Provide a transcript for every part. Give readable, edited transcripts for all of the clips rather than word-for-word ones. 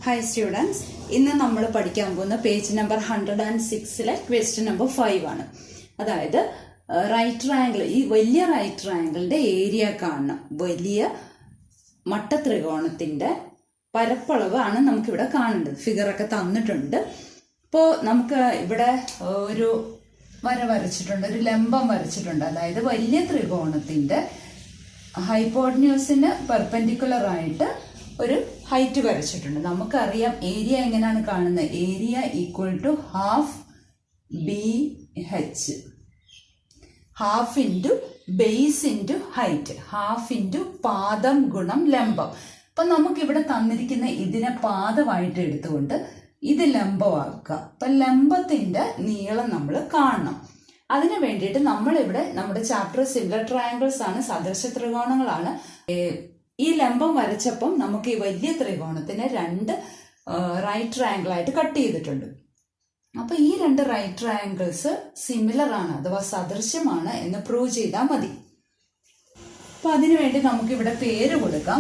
Hi students, ഇന്ന് നമ്മൾ പഠിക്കാൻ പോകുന്ന പേജ് നമ്പർ 106 ക്വസ്റ്റ്യൻ നമ്പർ 5 ആണ്. അതായത് റൈറ്റ് ട്രയാങ്കിൾ, ഈ വലിയ റൈറ്റ് ട്രയാങ്കിളിന്റെ ഏരിയ കാണണം. വലിയ മട്ടത്രികോണത്തിന്റെ പരപ്പളവ് ആണ് നമുക്കിവിടെ കാണേണ്ടത്. ഫിഗറൊക്കെ തന്നിട്ടുണ്ട്. ഇപ്പോൾ നമുക്ക് ഇവിടെ ഒരു വര വരച്ചിട്ടുണ്ട്, ഒരു ലംബം വരച്ചിട്ടുണ്ട്. അതായത് വലിയ ത്രികോണത്തിന്റെ ഹൈപ്പോട്ടന്യൂസിന് പെർപെൻഡിക്കുലർ ആയിട്ട് ഒരു ഹൈറ്റ് വരച്ചിട്ടുണ്ട്. നമുക്കറിയാം ഏരിയ എങ്ങനെയാണ് കാണുന്നത്. Area equal to half BH, half into base into height, half into പാദം ഗുണം ലംബം. അപ്പൊ നമുക്കിവിടെ തന്നിരിക്കുന്ന ഇതിനെ പാദമായിട്ട് എടുത്തുകൊണ്ട് ഇത് ലംബമാക്കുക. അപ്പൊ ലംബത്തിന്റെ നീളം നമ്മൾ കാണണം. അതിനു വേണ്ടിയിട്ട് നമ്മളിവിടെ നമ്മുടെ ചാപ്റ്റർ സിമിലർ ട്രയാങ്കിൾസ് ആണ്, സദൃശ ത്രികോണങ്ങളാണ്. ഈ ലംബം വരച്ചപ്പം നമുക്ക് ഈ വലിയ ത്രികോണത്തിന് രണ്ട് റൈറ്റ് ട്രയാങ്കിൾ ആയിട്ട് കട്ട് ചെയ്തിട്ടുണ്ട്. അപ്പൊ ഈ രണ്ട് റൈറ്റ് ട്രയാങ്കിൾസ് സിമിലർ ആണ് അഥവാ സദൃശ്യമാണ് എന്ന് പ്രൂവ് ചെയ്താൽ മതി. അപ്പൊ അതിനുവേണ്ടി നമുക്ക് ഇവിടെ പേര് കൊടുക്കാം.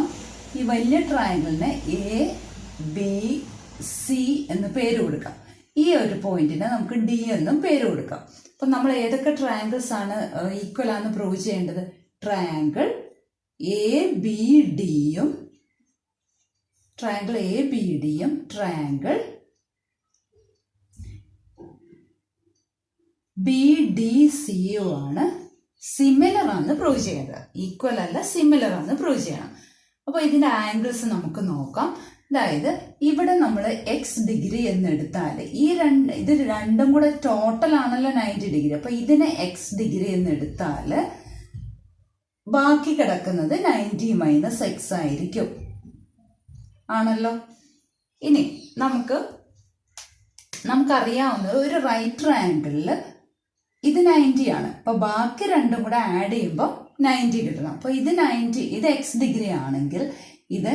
ഈ വലിയ ട്രയാങ്കിളിന് ABC എന്ന് പേര് കൊടുക്കാം. ഈ ഒരു പോയിന്റിന് നമുക്ക് D എന്നും പേര് കൊടുക്കാം. അപ്പൊ നമ്മൾ ഏതൊക്കെ ട്രയാങ്കിൾസ് ആണ് ഈക്വൽ ആണെന്ന് പ്രൂവ് ചെയ്യേണ്ടത്? ട്രയാങ്കിൾ ABDയും ട്രയാങ്കിൾ ABDയും ട്രയാങ്കിൾ BDCയും ആണ് സിമിലർ ആണെന്ന് പ്രൂവ് ചെയ്യേണ്ടത്. ഈക്വൽ അല്ല, സിമിലർ ആണെന്ന് പ്രൂവ് ചെയ്യണം. അപ്പൊ ഇതിന്റെ ആംഗിൾസ് നമുക്ക് നോക്കാം. അതായത് ഇവിടെ നമ്മൾ X ഡിഗ്രി എന്ന് എടുത്താൽ ഇത് രണ്ടും കൂടെ ടോട്ടൽ ആണല്ലോ 90 ഡിഗ്രി. അപ്പൊ ഇതിനെ X ഡിഗ്രി എന്ന് എടുത്താൽ ബാക്കി കിടക്കുന്നത് 90 മൈനസ് X ആയിരിക്കും, ആണല്ലോ. ഇനി നമുക്കറിയാവുന്നത് ഒരു റൈറ്റ് ട്രയാങ്കിളിൽ ഇത് 90 ആണ്. അപ്പൊ ബാക്കി രണ്ടും കൂടെ ആഡ് ചെയ്യുമ്പോൾ 90 കിട്ടണം. അപ്പൊ ഇത് 90, ഇത് X ഡിഗ്രി ആണെങ്കിൽ ഇത്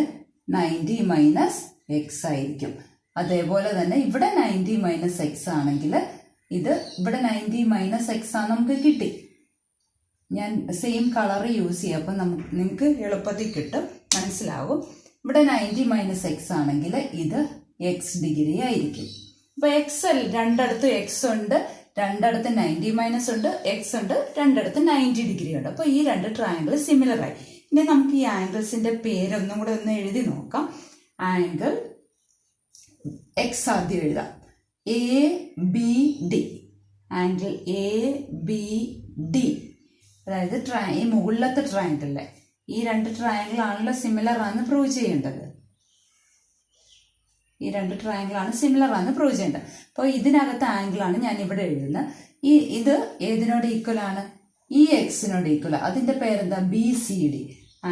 90 മൈനസ് X ആയിരിക്കും. അതേപോലെ തന്നെ ഇവിടെ 90 മൈനസ് X ആണെങ്കിൽ ഇത് ഇവിടെ 90 മൈനസ് X ആണ് നമുക്ക് കിട്ടി. ഞാൻ സെയിം കളർ യൂസ് ചെയ്യാം, അപ്പം നിങ്ങൾക്ക് എളുപ്പത്തിൽ കിട്ടും, മനസ്സിലാവും. ഇവിടെ 90 മൈനസ് X ആണെങ്കിൽ ഇത് X ഡിഗ്രി ആയിരിക്കും. അപ്പൊ X രണ്ടിടത്ത് X ഉണ്ട്, രണ്ടിടത്ത് 90 മൈനസ് ഉണ്ട്, X ഉണ്ട്, രണ്ടിടത്ത് 90 ഡിഗ്രി ഉണ്ട്. അപ്പൊ ഈ രണ്ട് ട്രയാങ്കിൾ സിമിലർ ആയി. ഇനി നമുക്ക് ഈ ആംഗിൾസിന്റെ പേരൊന്നും കൂടെ ഒന്ന് എഴുതി നോക്കാം. ആംഗിൾ X ആദ്യം എഴുതാം. ABD, angle ABD. അതായത് ഈ മുകളിലത്തെ ട്രയാങ്കിളിലെ ഈ രണ്ട് ട്രയാങ്കിൾ ആണല്ലോ സിമിലർ ആണെന്ന് പ്രൂവ് ചെയ്യേണ്ടത്. ഈ രണ്ട് ട്രയാങ്കിൾ ആണ് സിമിലർ ആണെന്ന് പ്രൂവ് ചെയ്യേണ്ടത്. അപ്പോൾ ഇതിനകത്ത് ആംഗിൾ ആണ് ഞാൻ ഇവിടെ എഴുതുന്നത്. ഇത് ഏതിനോട് ഈക്വൽ ആണ്? ഈ എക്സിനോട് ഈക്വൽ. അതിന്റെ പേരെന്താ? BCD.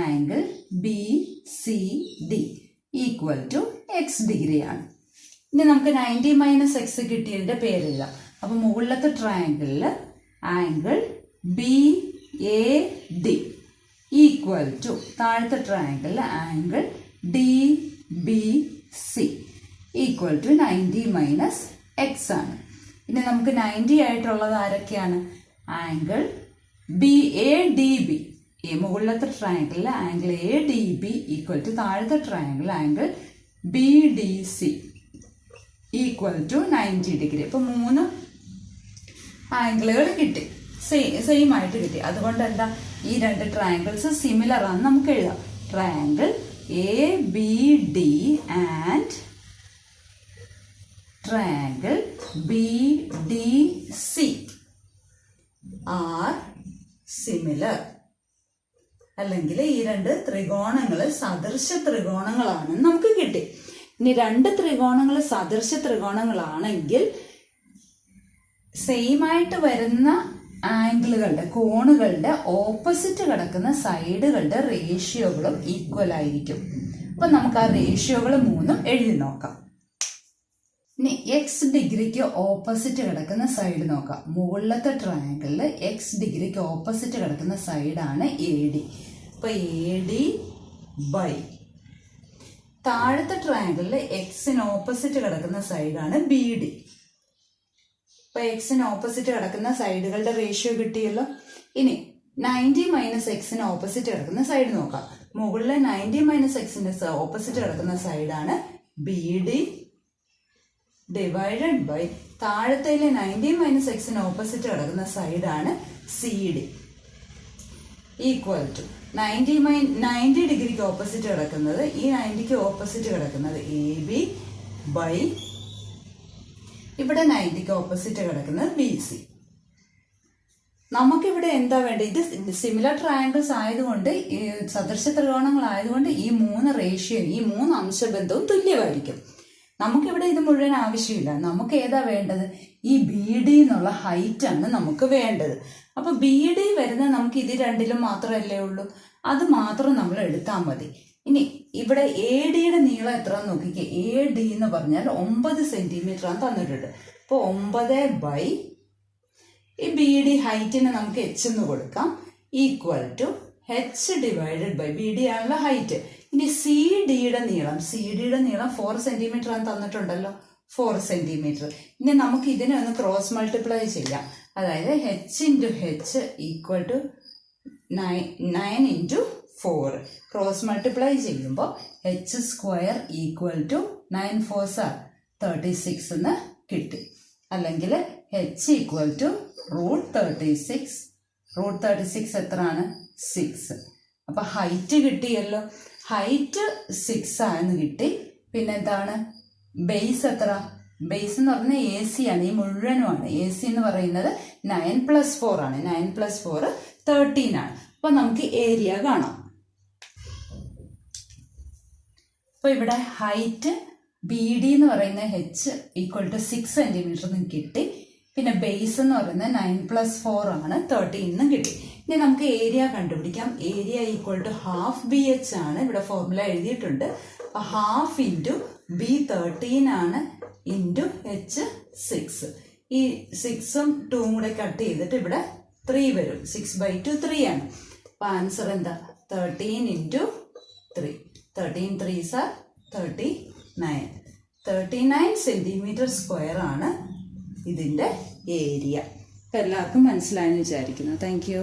Angle BCD equal to X degree ആണ്. ഇനി നമുക്ക് 90 മൈനസ് X കിട്ടിയതിന്റെ പേരെഴുതാം. അപ്പൊ മുകളിലത്തെ ട്രയാങ്കിളിൽ ആംഗിൾ BAD ഈക്വൽ ടു താഴത്തെ ട്രയാങ്കിളിൽ angle DBC equal to 90 minus X ആണ്. ഇനി നമുക്ക് 90 ആയിട്ടുള്ളത് ആരൊക്കെയാണ്? ആംഗിൾ ADB, മുകളിലത്തെ ട്രയാങ്കിളിൽ ആംഗിൾ ADB ഈക്വൽ ടു താഴത്തെ triangle angle BDC equal to 90 degree. ഇപ്പൊ 3 ആംഗിളുകൾ കിട്ടി, സെയിം ആയിട്ട് കിട്ടി. അതുകൊണ്ട് എന്താ, ഈ രണ്ട് ട്രയാങ്കിൾസ് സിമിലർ ആണെന്ന് നമുക്ക് എഴുതാം. Triangle ABD and triangle BDC are similar. അല്ലെങ്കിൽ ഈ രണ്ട് ത്രികോണങ്ങൾ സദൃശ ത്രികോണങ്ങളാണെന്ന് നമുക്ക് കിട്ടി. ഇനി രണ്ട് ത്രികോണങ്ങൾ സദൃശ ത്രികോണങ്ങളാണെങ്കിൽ സെയിം ആയിട്ട് വരുന്ന ആംഗിളുകളുടെ, കോണുകളുടെ ഓപ്പോസിറ്റ് കിടക്കുന്ന സൈഡുകളുടെ റേഷ്യോകളും ഈക്വൽ ആയിരിക്കും. അപ്പൊ നമുക്ക് ആ റേഷ്യോകൾ 3 എഴുതി നോക്കാം. ഇനി X ഡിഗ്രിക്ക് ഓപ്പോസിറ്റ് കിടക്കുന്ന സൈഡ് നോക്കാം. മുകളിലത്തെ ട്രയാങ്കിളിൽ X ഡിഗ്രിക്ക് ഓപ്പോസിറ്റ് കിടക്കുന്ന സൈഡാണ് AD. അപ്പൊ AD ബൈ താഴത്തെ ട്രയാങ്കിളിൽ Xന് ഓപ്പോസിറ്റ് കിടക്കുന്ന സൈഡാണ് BD. ഇപ്പൊ Xന് ഓപ്പോസിറ്റ് കിടക്കുന്ന സൈഡുകളുടെ റേഷ്യോ കിട്ടിയല്ലോ. ഇനി 90 മൈനസ് Xന് ഓപ്പോസിറ്റ് കിടക്കുന്ന സൈഡ് നോക്കാം. മുകളിലെ 90 മൈനസ് Xന്റെ ഓപ്പോസിറ്റ് കിടക്കുന്ന സൈഡാണ് BD ഡിവൈഡഡ് ബൈ താഴത്തേലെ 90 മൈനസ് എക്സിന് ഓപ്പോസിറ്റ് കിടക്കുന്ന സൈഡാണ് CD ഈക്വൽ ടു 90 ഡിഗ്രിക്ക് ഓപ്പോസിറ്റ് കിടക്കുന്നത്, ഈ 90ക്ക് ഓപ്പോസിറ്റ് കിടക്കുന്നത് AB ബൈ ഇവിടെ 90ക്ക് ഓപ്പോസിറ്റ് കിടക്കുന്നത് BC. നമുക്കിവിടെ എന്താ വേണ്ടത്? ഇത് സിമിലർ ട്രയാങ്കിൾസ് ആയതുകൊണ്ട്, സദൃശ ത്രികോണങ്ങളായതുകൊണ്ട് ഈ 3 റേഷ്യോ, ഈ 3 അംശബന്ധവും തുല്യമായിരിക്കും. നമുക്കിവിടെ ഇത് മുഴുവൻ ആവശ്യമില്ല. നമുക്ക് ഏതാ വേണ്ടത്? ഈ BD എന്നുള്ള ഹൈറ്റ് ആണ് നമുക്ക് വേണ്ടത്. അപ്പൊ BD വരുന്നത് നമുക്ക് ഇത് രണ്ടിലും മാത്രമല്ലേ ഉള്ളൂ, അത് മാത്രം നമ്മൾ എടുത്താൽ മതി. ഇനി ഇവിടെ ADയുടെ നീളം എത്ര നോക്കിക്കേ. AD എന്ന് പറഞ്ഞാൽ 9 സെന്റിമീറ്റർ ആണ് തന്നിട്ടുണ്ട്. അപ്പൊ 9 ബൈ ഈ BD ഹൈറ്റിന് നമുക്ക് H എന്ന് കൊടുക്കാം, equal to H divided by BD ആണല്ലോ ഹൈറ്റ്. ഇനി CD യുടെ നീളം 4 സെന്റിമീറ്റർ ആണ് തന്നിട്ടുണ്ടല്ലോ, 4 സെന്റിമീറ്റർ. ഇനി നമുക്ക് ഇതിനെ ഒന്ന് ക്രോസ് മൾട്ടിപ്ലൈ ചെയ്യാം. അതായത് H into H equal to 9 into 4. Cross multiply ചെയ്യുമ്പോൾ H square equal to 9 4s 36 എന്ന് കിട്ടി. അല്ലെങ്കിൽ H ഈക്വൽ ടു √36. √36 എത്രയാണ്? 6. അപ്പൊ ഹൈറ്റ് കിട്ടിയല്ലോ. ഹൈറ്റ് 6 ആണെന്ന് കിട്ടി. പിന്നെ എന്താണ് ബേസ് എത്ര? ബേസ് എന്ന് പറഞ്ഞാൽ AC ആണ്, ഈ മുഴുവനുമാണ്. AC എന്ന് പറയുന്നത് 9 + 4 ആണ്. 9 + 4 13 ആണ്. അപ്പൊ നമുക്ക് ഏരിയ കാണാം. അപ്പൊ ഇവിടെ ഹൈറ്റ് BD എന്ന് പറയുന്ന H ഈക്വൽ ടു 6 സെന്റിമീറ്റർ എന്ന് കിട്ടി. പിന്നെ ബേസ് എന്ന് പറയുന്നത് 9 + 4 ആണ്, 13 എന്നും കിട്ടി. ഇനി നമുക്ക് ഏരിയ കണ്ടുപിടിക്കാം. Area equal to half BH ആണ്. ഇവിടെ ഫോർമുല എഴുതിയിട്ടുണ്ട്. ഹാഫ് ഇൻറ്റു B 13 ആണ്, ഇൻറ്റു H 6. ഈ 6ഉം 2ഉം കൂടെ കട്ട് ചെയ്തിട്ട് ഇവിടെ 3 വരും. 6/2 3 ആണ്. അപ്പൊ ആൻസർ എന്താ? 13 ഇൻറ്റു 3. 13 3s 39. 39 സെന്റിമീറ്റർ സ്ക്വയർ ആണ് ഇതിന്റെ ഏരിയ. എല്ലാവർക്കും മനസ്സിലായെന്ന് വിചാരിക്കുന്നു. Thank you.